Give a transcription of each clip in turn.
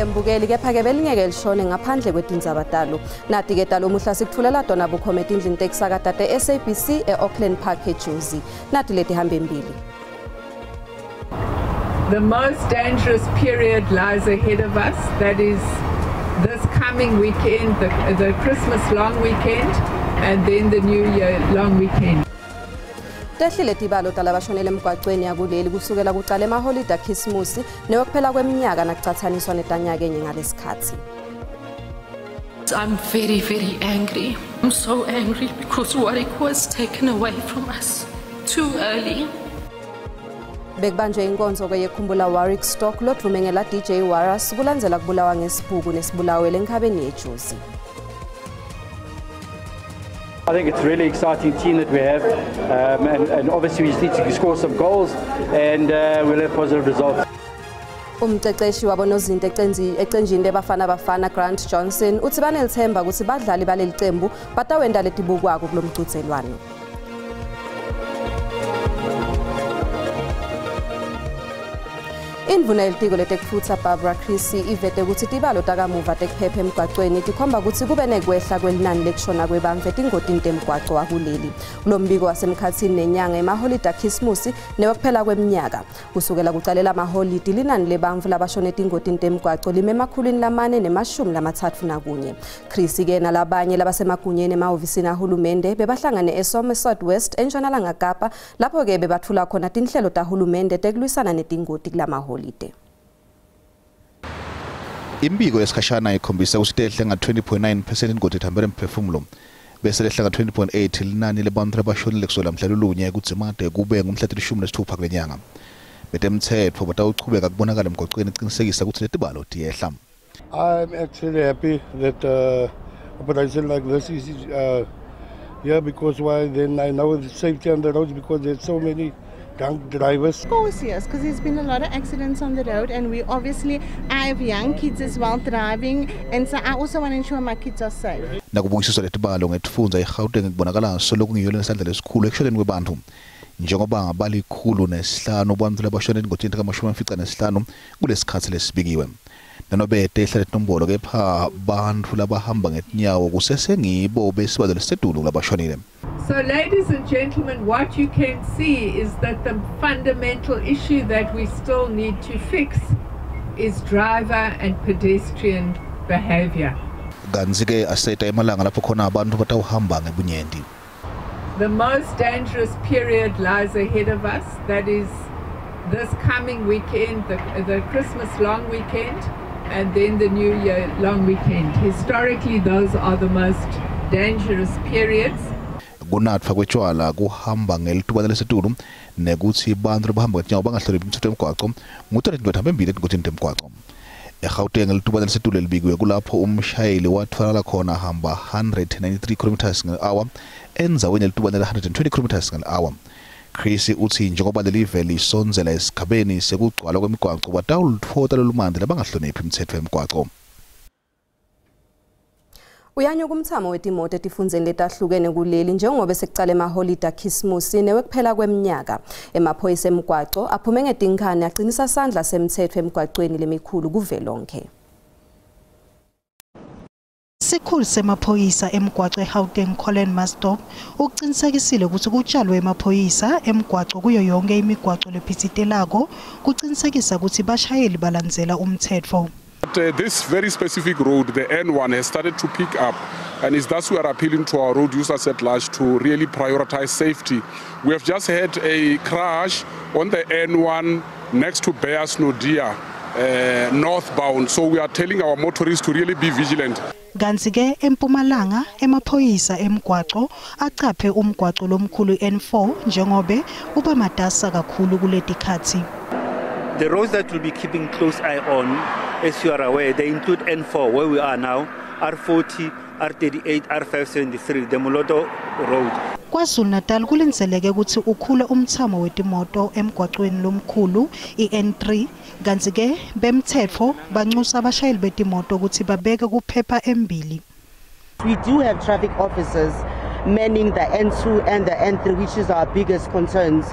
mbukeli kepha ke belingeke lishone ngaphandle kwetindzabadalo nati ke talo muhla sikutfulela tona bukhoma etindlini tekusakata SABC eAuckland Park eJozi nati leti hambe mbili. The most dangerous period lies ahead of us. That is this coming weekend, the Christmas long weekend, and then the New Year long weekend. Tehlile tibalo talabashonele emgwaqweni yakuleli kusukela kuqala emaholide aKhisimusi neyokuphela kweminyaka nakucathaniswa netanyaka enye ngalesikhathi. I'm very angry. I'm so angry because Warwick was taken away from us too early. Bekubanje inkonzo ke yekhumbula Warwick Stock lodlumengela DJ Waras kulandzela kubulawa ngesibhuku nesibulawele enkhabeni yeJozi. I think it's a really exciting team that we have, and obviously we just need to score some goals and we'll have positive results. Umceceshi wabo nozinto ecenjini lebafana Grant Johnson uthi banelithemba ukuthi badlali baleli qembu batawenda letibukwako kulomgcudzelwano. Indvuna yelitiko letekufutsa Barbara Creasy ivete ukuthi tibalo takamuva tekuphepha emgwaqweni tikhomba ukuthi kube nekwehla kwelinani lekushona kwebantfu etingodini temgwaco wakuleli. Kulombiko wasemkhatsini nenyanga emaholide aKhisimusi neyokuphela kweminyaka. Kusukela kuqalela amaholide linani lebantfu labashona etingodini temgwaco lime emakhulwini Creasy ke nalabanye labasemagunyeni emahhovisini ahulumende bebahlangane eSome South West eNtshonalanga Kapa lapho ke bebathula khona tinhlelo tahulumende tekulwisana netingoti kulamahholide. Imbiko yesikhashana ikhombisa ukuthi tehle nga 20.9% ingoti ethambele emphefumulo bese lehla nga 20.8 linani lebantfu labashonile kusola mhla lulunye kudzimade kube ngumhla 16 kulenyanga. Betemthetho batawuchubeka kubonakala emgwaqweni iqinisekisa ukuthi letibalo tiyehla. I'm actually happy that operation like this is here because why then I know the safety on the roads because there's so many drunk drivers. Of course, yes, because there's been a lot of accidents on the road, and I have young kids as well driving, and so I also want to ensure my kids are safe. Nakubongisiswa letibalo ngetfunza iGauteng kubonakala solo kungiyona isandla lesikhulu ekushoneni kwebantu. Njengoba ngabali khulu nesihlanu abantu labashona engotini ka-15 kulesikhathi lesibikiwe. Nanobe tehla letombolo kepha bantu labahamba ngetinyawo kusesengibo besibalo lesedulu labashonile. So ladies and gentlemen, what you can see is that the fundamental issue that we still need to fix is driver and pedestrian behavior. Ganzike aseta emalanga lapho khona abantu batawuhamba ngebunyenti. The most dangerous period lies ahead of us. That is this coming weekend, the Christmas long weekend, and then the New Year long weekend. Historically, those are the most dangerous periods. Kunatfa kwetshwala kuhamba ngelitubane lesetulu nekuthi bantu bahamba ngetinyawo bangahloniphi imithetho yemgwaqo ngo-32 bahamba embili etingodini temgwaqo. eGauteng elitubane lesetulu elibikiwe kulapho umshayeli wathwala khona hamba 193 km/h enzaweni elitubane la 120 km/h. Creasy uthi njengoba lelive lisonzela esigabeni sekugcwala kwemigwaqo batawulithota lolumande labangahloniphi imithetho yemgwaqo. Uyanyuka umthamo wetimoto etifundzeni letahlukene kuleli njengoba sekuqala emaholide aKhisimusi newekuphela kweminyaka. Emaphoyisa emgwaqo aphume ngetinkani aqinisa sandla semthetho emgwaqweni lemikhulu kuvelonke. Sikhulu semaphoyisa emgwaqo eGauteng Colin Mastop uqinisekisile ukuthi kutshalwe emaphoyisa emgwaqo kuyo yonke imigwaqo lephitsitelako kuqinisekisa ukuthi bashayeli balandzela umthetho. This very specific road, the N1, has started to pick up, and it's thus we are appealing to our road users at large to really prioritize safety. We have just had a crash on the N1 next to Bears Nodia, northbound, so we are telling our motorists to really be vigilant. Ganzike eMpumalanga emaphoyisa emgwaqo achaphe umgwaqo lomkhulu N4 njengobe uba madasa kakhulu kuletikhathi. The roads that we'll be keeping close eye on, as you are aware, they include N4, where we are now, R40, R38, R573, the Moloto Road. KwaZulu-Natal kulindzeleke ukuthi ukhule umthamo wetimoto emgwaqweni lomkhulu iN3 kanti-ke bemthetho banxusa abashayeli betimoto ukuthi babeke kuphepha embili. We do have traffic officers manning the N2 and the N3, which is our biggest concerns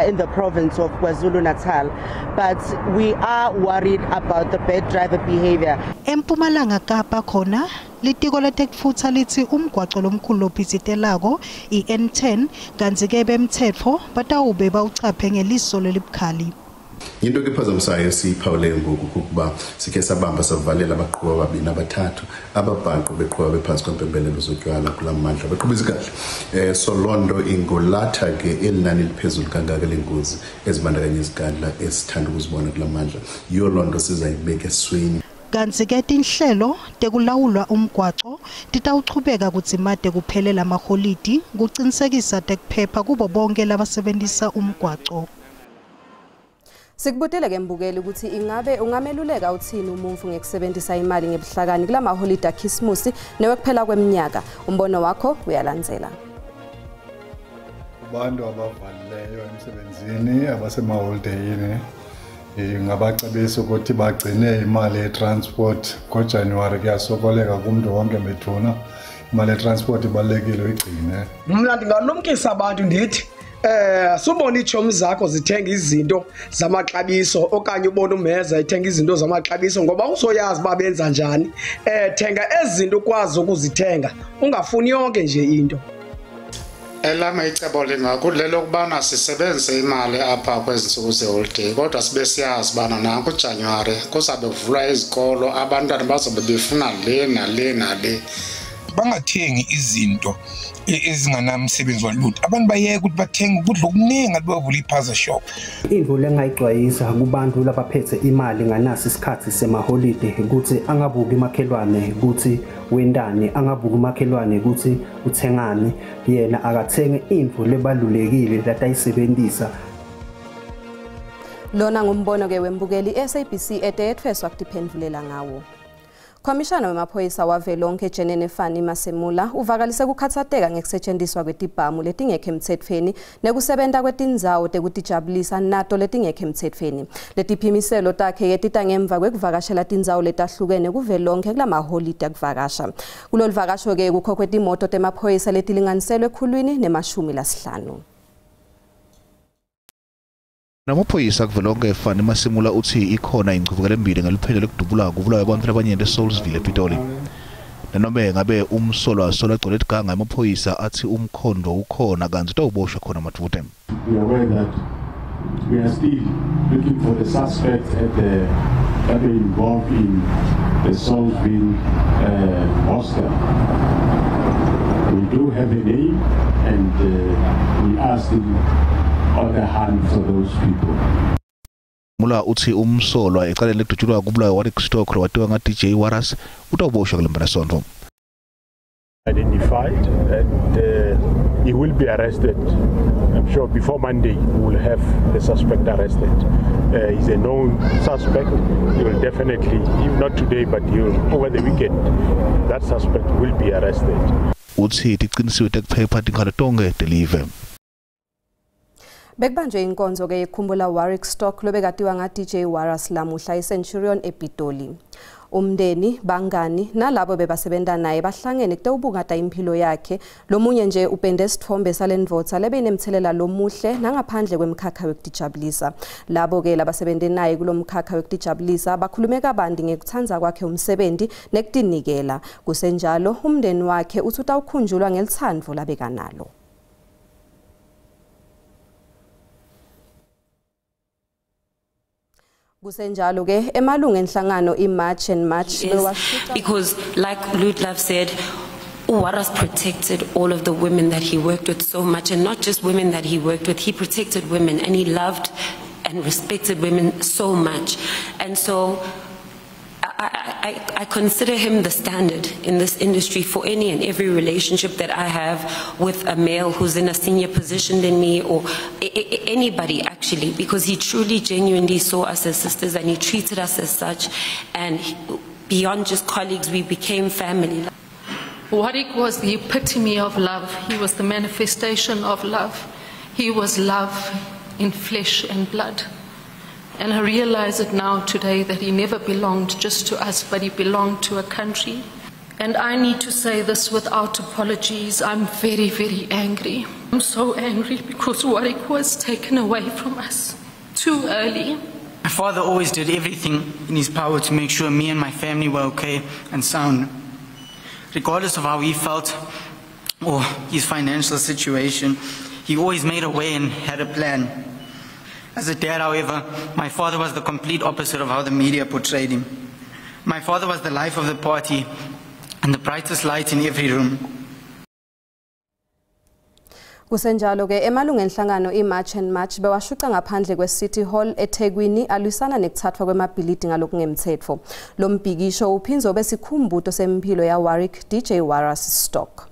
in the province of KwaZulu-Natal. But we are worried about the bad driver behavior. Empumalanga Kapa khona litiko letekufutsa lithi umgwaqo lomkhulu lophitsitelako iN10 kanti ke bemthetho batawube bawuchaphe ngeliso lelibukhali. Into ephazamisayo siyiphawule ngoku kukuba sikhe sabamba savalela abaqhubi ababini abathathu ababhaqo beqhuba bephansi kwempembelelo zotywala kula mandla baqhuba izikadla so londo ingolatha ke elinani liphezulu kangaka lengozi ezibandakanya izikadla esithanda ukuzibona kula mandla yiyo londo sizayibeka esweni. Kanti ke tinhlelo tekulawulwa umgwaqo titawuchubeka kutsi made kuphelela amaholidi kucinisekisa tekuphepha kubo bonke labasebenzisa umgwaqo. Sikubutele ke mbukeli ukuthi ingabe ungameluleka uthini umuntu ngekusebenzisa imali ngebuhlakani kulama holiday aKhisimusi newekuphela kweminyaka. Umbono wakho uyalandzela. Abantu abavalileyo emsebenzini abasemaholiday ngabacebisa ukuthi bagcine imali ye-transport ngoJanuary kuyasokoleka kumuntu wonke bethuna imali ye-transport ibalekile uyigcine. Mna ndingalumkisa abantu ndithi subona iitshomi zakho zithenga izinto zamaxabiso okanye ubona umeza ithenga izinto zamaxabiso ngoba uzoyazi babenza njani. Thenga ezinto ukwazi ukuzithenga ungafuni yonke nje into. Elama icebo lingakudlela ukubana sisebenzise imali apha kwezi ntsuku zeholiday kodwa sibe siyazi bana nanku January kuzabe kuvulwa izikolo abantwana bazobe befuna le nale nale. Bangathengi izinto ezinganamsebenzi walutho abantu bayeke ukuthi bathenga ukudla okuningi alibavula iphaza shop. Into lengayixwayisa kubantu labaphethe imali nganasi isikhathi semaholide ukuthi angabuki makhelwane ukuthi wendane angabuki makhelwane ukuthi uthengane yena akathenge into lebalulekile latayisebenzisa. Lona ngumbono ke wembukeli SABC etethweswa kutiphendvulela ngawo. Komishana wemaphoyisa wavelonke Jenene Fani Masemula uvakalise kukhatsateka ngekusetshenziswa kwetibhamu letingekho emthethweni nekusebenta kwetindzawo tekutijabulisa nato letingekho emthethweni. Letiphimiselo takhe yetita ngemva kwekuvakashela tindzawo letahlukene kuvelonke kulamaholide akuvakasha. Kulolu vakasho ke kukhokhwe timoto temaphoyisa letilinganiselwe ekhulwini nemashumi lasihlanu. Namaphoyisa kuvelonke Fani Masemula uthi ikhona ingcubekela embili ngeliphelele kudubula kubulawa abantu abanyende eSoulsville ePitoli. Nanoma ngabe umsolo asola gcwele iganga amaphoyisa athi umkhondo ukhona kanti tawuboshwa khona mathute. We are aware that we are still looking for the suspects that were involved in the Soulsville hostel. We do have a name and we are still on the hunt for those people. Mula uthi umsolwa eqalele kudutshulwa kubulawa Warwick Stock watiwa nga DJ Waras utawuboshwa kulembana sonto. Identified and he will be arrested. I'm sure before Monday we will have the suspect arrested. He's a known suspect. He will definitely, if not today, but over the weekend, that suspect will be arrested. Uthi tiqinisiwe tekuphepha tingalo tonke deliver. Bekubanje inkonzo ke ikhumbula Warwick Stock lobekatiwa nga DJ Waras lamuhla eCenturion ePitoli. Umndeni, bangani nalabo bebasebenta naye bahlangene kutewubungata impilo yakhe. Lomunye nje upende isithombe salendvodza lebenemthelela lomuhle nangaphandle kwemkhakha wekutijabulisa. Labo ke labasebente naye kulomkhakha wekutijabulisa bakhulume kabandi ngekuthandza kwakhe umsebenzi nekutinikela. Kusenjalo umndeni wakhe uthi utawukhunjulwa ngelithandvo labekanalo. Kusenjalo ke emalungu enhlangano iMarch and March because like Ludlove said, Waras protected all of the women that he worked with so much, and not just women that he worked with, he protected women and he loved and respected women so much. And so I consider him the standard in this industry for any and every relationship that I have with a male who's in a senior position than me, or anybody actually, because he truly genuinely saw us as sisters and he treated us as such, and beyond just colleagues we became family. Warwick was the epitome of love. He was the manifestation of love. He was love in flesh and blood. And I realize it now today that he never belonged just to us, but he belonged to a country. And I need to say this without apologies. I'm very, very angry. I'm so angry because Warwick was taken away from us too early. My father always did everything in his power to make sure me and my family were okay and sound. Regardless of how he felt or his financial situation, he always made a way and had a plan. As a dad, however, my father was the complete opposite of how the media portrayed him. My father was the life of the party and the brightest light in every room. Kusenjalo ke emalungu enhlangano iMarch and March bewashuqa ngaphandle kweCity Hall eThekwini alwisana nekuthathwa kwemabhilidi ngalokungemthetho. Lo mbhikisho uphinzo besikhumbuto sempilo yaWarwick DJ Wallace Stock.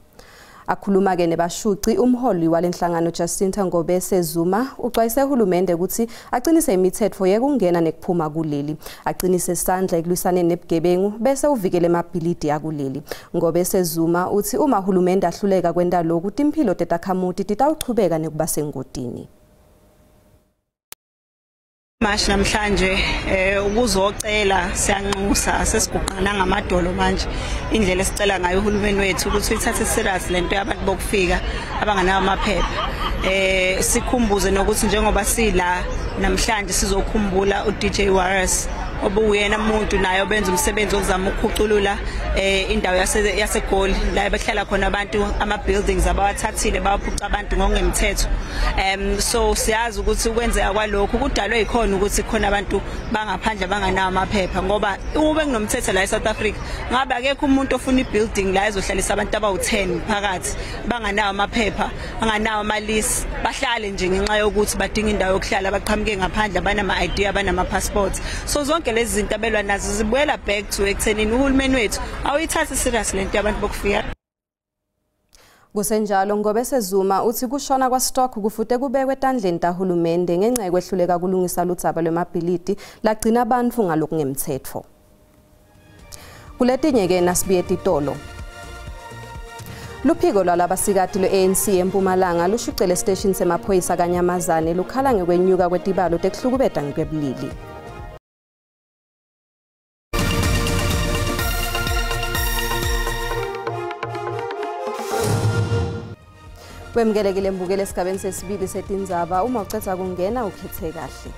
Akhuluma ke nebashuqi umholi walenhlangano Jacinta Ngobese Zuma uxwayise uhulumende ukuthi aqinise imithetho yekungena nekuphuma kuleli, aqinise isandla ekulwisaneni nebugebengu bese uvikele emabhilidi yakuleli. Ngobese Zuma uthi uma uhulumende ahluleka kwenta lokhu impilo tetakhamuti titawuchubeka nekuba sengodini. Mash namhlanje ukuzocela siyanxusa sesiguqana ngamadolo manje indlela esicela ngayo uhulumeni wethu ukuthi uthathe serious lento yabantu bokufika abanganayo amaphepha sikhumbuze nokuthi njengoba sila namhlanje sizokhumbula uDJ Wallace obuyena umuntu naye obenza umsebenzi okuzama ukukhuculula indawo yaseGoli la behlala khona abantu ama buildings abawathathile bawaphuca abantu ngokungemthetho so siyazi ukuthi ukwenzeka kwalokho kudalwe ikhona ukuthi khona abantu bangaphandle banganawo amaphepha ngoba ube kunomthetho la eSouth Africa ngabe akekho umuntu ofuna ibuilding la ezohlalisa abantu abawu10 phakathi banganawo amaphepha banganawo amalisi bahlale nje ngenxa yokuthi badinga indawo yokuhlala baqhamuke ngaphandle abanama ID abanama passports so zonke lezi zinto abelwa nazo zibuyela back to ekuthenini uhulumeni wethu awuyithathe serious lento yabantu bokufika. Kusenjalo Ngobese Zuma uthi kushona kwaStock kufute kubekwe etandleni tahulumende ngenxa yekwehluleka kulungisa ludzaba lwemabhilidi lagcina abantu ngalokungemthetho. Kuletinye ke nasibiye titolo. Luphiko lwalabasikati lwe-ANC eMpumalanga lushucele station semaphoyisa kaNyamazane lukhala ngekwenyuka kwetibalo tekuhlukubeta ngekwebilili. Wemgelekile mbukele esigabeni sesibili setindzaba uma ucetha kungena ukhethe kahle.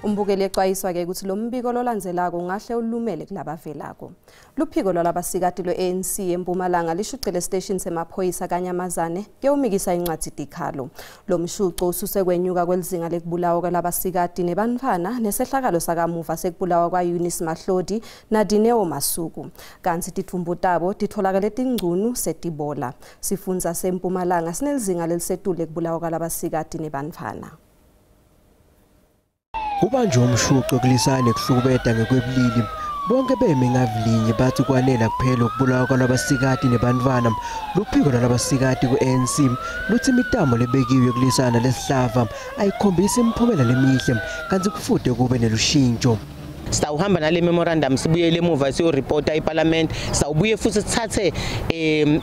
Umbukeli exwayiswa ke ukuthi lo mbiko lolandzelako ngahle ulumele kulabavelako. Luphiko lwalabasikati lwe-ANC eMpumalanga lishucele station semaphoyisa kaNyamazane kuyomikisa incwadi tikhalo. Lo mshuco ususe kwenyuka kwelizinga lekubulawa kwalabasikati nebantfana nesehlakalo sakamuva sekubulawa kwaEunice Mahlodi naDineo Masuku. Kanti tithumbu tabo titholakala etingcunu setibola. Sifundza seMpumalanga sinelizinga lelisetulu lekubulawa kwalabasikati nebantfana. Kubanjwe umshuqo kulisana ekuhlukubeta ngekwebilili bonke beme ngavilinye bathi kwanela kuphela ukubulawa kwalabasikati nebantwana. Luphiko lwalabasikati ku-ANC luthi imitamo lebekiwe kulisana lesihlava ayikhombisa imiphumela lemihle kanti kufude kube nelushintsho. Sawuhamba nale memorandum sibuyele emuva siyoreporta eParliament sawubuye futhi sithathe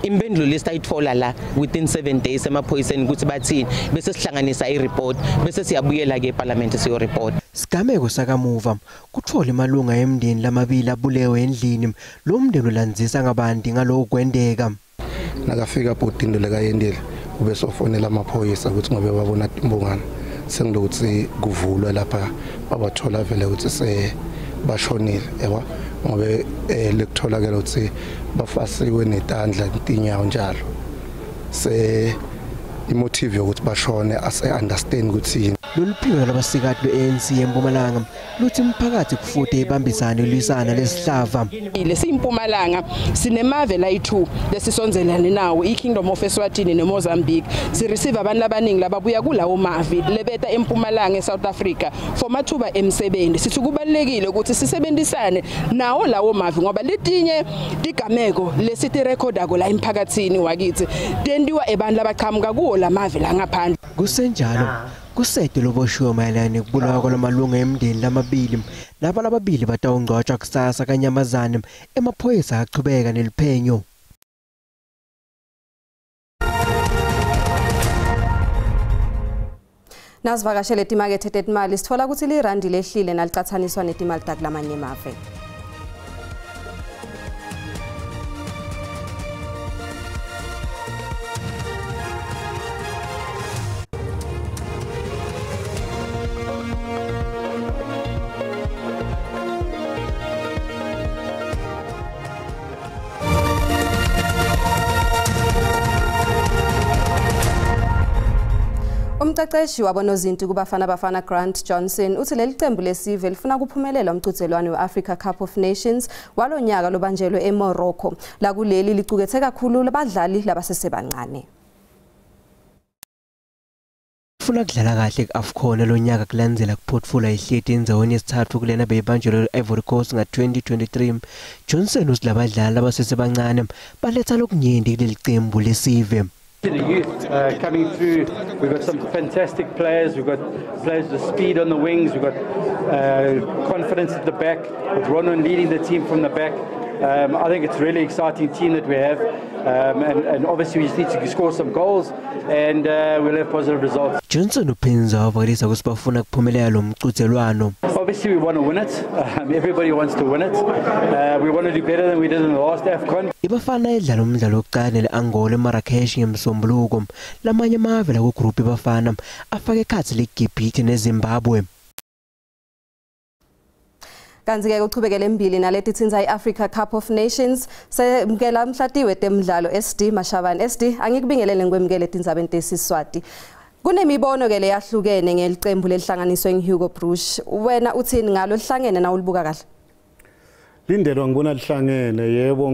impendulo lesayithola la within 7 days emaphoyiseni ukuthi bathini bese sihlanganisa ireport bese siyabuyela ke eParliament siyoreport. Sigameko sakamuva kuthola imalunga emndeni lamabili abulewe endlini lo mndeni ulandzisa ngabantu ngalo kwendeka. Nakafika bhodini lekayendile ube sofonela amaphoyisa ukuthi ngobe babona imbungane sengilokuthi kuvulwe lapha babathola vele ukuthi bashonile yaba ngobe lekutholakala ukuthi bafasiwe netandla intinyawo njalo imotive yokuthi bashone ase-understand ukuthi yini. Lolu phiko lwabasikati lwe-ANC eMpumalanga luthi umphakathi kufuthi ibambisane lwisana lesihlava. LesiMpumalanga sinemave la-2 lesisonzelane nawo iKingdom of Eswatini neMozambique. Sireceive abantu abaningi lababuya kulawo mavi lebeta eMpumalanga eSouth Africa for mathuba emsebenzi. Sithi kubalulekile ukuthi sisebenzisane nawo lawo mavi ngoba letinye tigameko lesithi recordako la emphakathini wakithi tendiwa ebantu labaqhamuka kuwo la mavi la ngaphandle. Kusenjalo kusete loboshiwe mayelana nekubulawa kwalamalunga emndeni lamabili naba lababili batawungcwatshwa kusasa kaNyamazane emaphoyisa aqhubeka neliphenyo. Nasivakashele timakethe tetimali sithola ukuthi lirandi lehlile nalicathaniswa netimali takulamanye emave. Umqeqeshi wabonozinti kubafana bafana Grant Johnson uthi leli qembu lesive lifuna kuphumelela umqhudelwano weAfrica Cup of Nations walonyaka lobanjelwe eMorocco. La kuleli liqukethe kakhulu labadlali labasesebancane. Funa kudlala kahle ku-AFCON lonyaka kulandzela kuphotfula ihleti endzawoni yesithathu kulena beyibanjelwe Ivory Coast nga-2023. Johnson uthi labadlali abasesebancane baletha lokunyenti kuleli qembu lesive. The youth coming through, we've got some fantastic players, we've got players with speed on the wings, we've got confidence at the back, with Ronan leading the team from the back. I think it's a really exciting team that we have, and obviously we just need to score some goals and we'll have positive results. Johnson uphinza wavalisa ukuthi bafuna kuphumelela lo mqhudelwano. Obviously we want to win it. Everybody wants to win it. We want to do better than we did in the last AFCON. Ibafana idlala umdlalo wokuqala le-Angola eMarrakesh ngemsombuluko. Lamanye amave la ku-group ibafana afake ekhathi leGibhithe neZimbabwe. Kanzi-ke kuchubekele embili naleti thinza i-Africa Cup of Nations semkela mhlatiwe temidlalo SD Mashavane. SD angikubingelele ngikwemukele tindzabeni tesiswati. Kunemibono ke leyahlukene ngeliqembu lelihlanganiswe ngiHugo Bruce. Wena uthini ngalo lihlangene na ulibuka kahle? Lindelo ngibona lihlangene yebo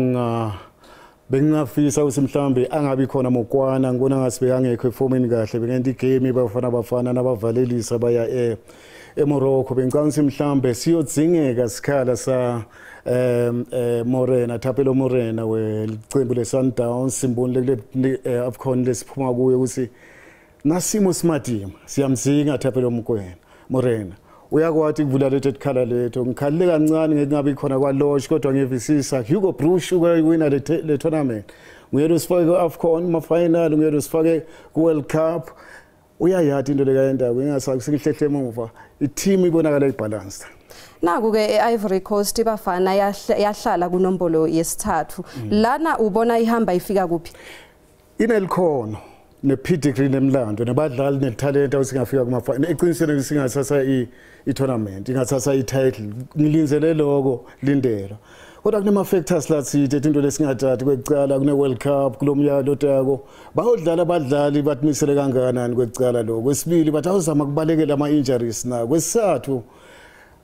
bengingafisa ukuthi mhlambe angabi khona mokwana ngibona ngasibe angekho eformini kahle bengenti game bafana nabavalelisa baya eMorocco bengicanga mhlambe siyodzingeka sikhala sa Morena Thapelo Morena welicembu leSundowns simboni le AFCON lesiphuma kuye ukuthi nasimo simatima siyamzinga Thapelo Morena uyakwathi kuvula lethe khala letho ngikhalile kancane ngingabi khona kwaLodge kodwa ngiyevisisa Hugo Bruce ukuyina le tournament nguyelo usifake kuAFCON ma final nguyelo usifake kuWorld Cup uyayathi into lekayendawo ngingasakusihle emuva i-team ibonakala ibalanced. Naku ke Ivory Coast ibafana yahlala kunombolo yesithathu. Lana ubona ihamba ifika kuphi? Inelikhono nepedigree nemlando nebadlali netalent awusingafika kuma-final. Eqinisweni singathatha i-tournament, ingathatha i-title. Ngilinzele lokho lindela. Kodwa kunema-factors lathithe into lesingathathi kwekucala kune-World Cup kulomnyaka otako bayodlala abadlali batimisele kangakanani kwekucala lokho. Kwesibili bathi awuzama kubalekela ama-injuries na. Kwesithathu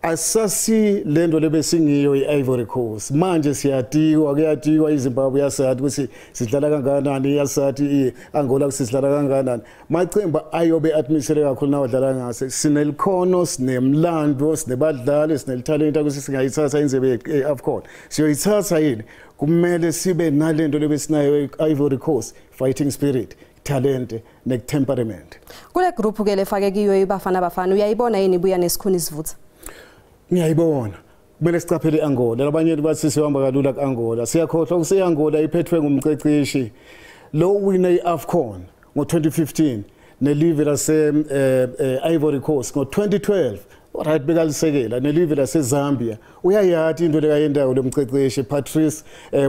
asasi lento lebesingiyo i-Ivory Coast manje siyatiwa kuyatiwa iZimbabwe yasathi ukuthi sidlala kangakanani yasathi iAngola sidlala kangakanani maqemba ayobe admisele kakhulu nawadlala ngase sinelikhono sinemlando sinebadlali sineltalent ukuthi singayithatha indlebe eAFCON siyoyithatha yini kumele sibe nalento lebesinayo iVory Coast fighting spirit talent ne temperament kule group ke lefake kiyo ibafana bafana uyayibona yini ibuya nesikhuni sivutha ngiyayibona kumele sicaphele iAngola labanye bathi sihamba kalula kuAngola siyakhohlwa kuseAngola iphethwe ngumqeqeshi lo wina iAFCON ngo2015 nelive lase Ivory Coast ngo2012 right bekalisekela nelive lase Zambia uyayathi into lekayendawo lomqeqeshi Patrice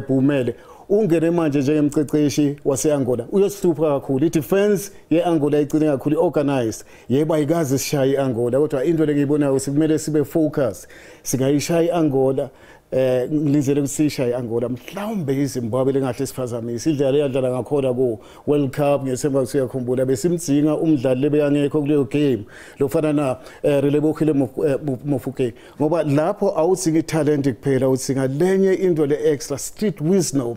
Bumele ungene manje njengemqeqeshi waseAngola uyosihlupha kakhulu idefense yeAngola icine kakhulu organized yeba ayikazi sishaya iAngola kodwa into lekuyibona ukuthi kumele sibe focus singayishaya iAngola ngilizele kusisha iAngola mhlawumbe iZimbabwe lengahle siphazamisa idlala yadlala ngakhona ku World Cup ngesemba usiyakhumbula besimdzinga umdlali lebeyangekho kuleyo game lofana na Relebohile Mofokeng ngoba lapho awudzinga italent kuphela udzinga lenye into le extra street wisdom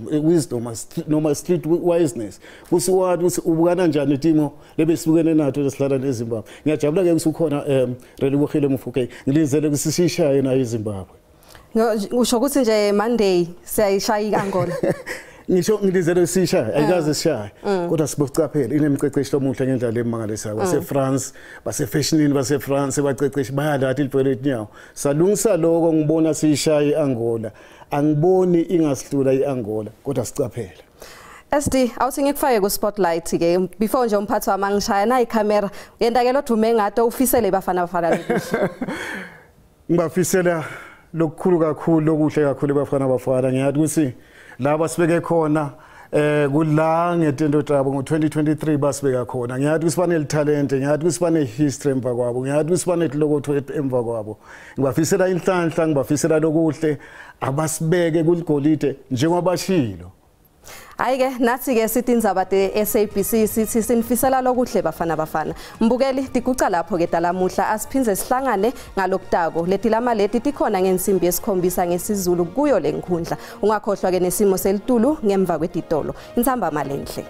noma street wiseness kusiwathi ukuthi ubukana kanjani itimo lebesibukene nato lesidlala neZimbabwe ngiyajabula ke ukuthi ukhona Relebohile Mofokeng ngilizele kusishaye na iZimbabwe usho ukuthi nje Monday siyayishaya iAngola ngisho ngilizele sishaya ayikaze sishaya kodwa sibocaphela inemqeqeshi omuhle ngendlela emangalisayo baseFrance basefashionini baseFrance baqeqeshi bayalathi ilibhele etnyawo salungisa lokho ngibona sishaya iAngola angiboni ingasihlula iAngola kodwa sicaphela SD awuthi ngikufake ku spotlight ke before nje umphathi wami ngishaya na icamera yendakelo dume ngato ufisele bafana lokho ngibafisela lokukhulu kakhulu lokuhle kakhulu bafana ngiyathi ukuthi laba sibeke khona kula ngetento tabo ngo2023 basibeka khona ngiyathi ukuthi bane talent ngiyathi ukuthi bane history emva kwabo ngiyathi ukuthi bane lokho emva kwabo ngibafisela inhlanhla ngibafisela lokuhle abasibeke kuligolide njengoba bashilo Ayike nathi ke sithi indzaba SABC sithi sinifisela lokuhle bafana. Mbukeli tiguca lapho ke dalamuhla asiphinze sihlangane ngalokutako. Leti lama leti tikhona ngensimbi yesikhombisa ngesizulu kuyo lenkhundla. Ungakhohlwa ke nesimo selitulu ngemva kwetitolo. Insamba malenhle.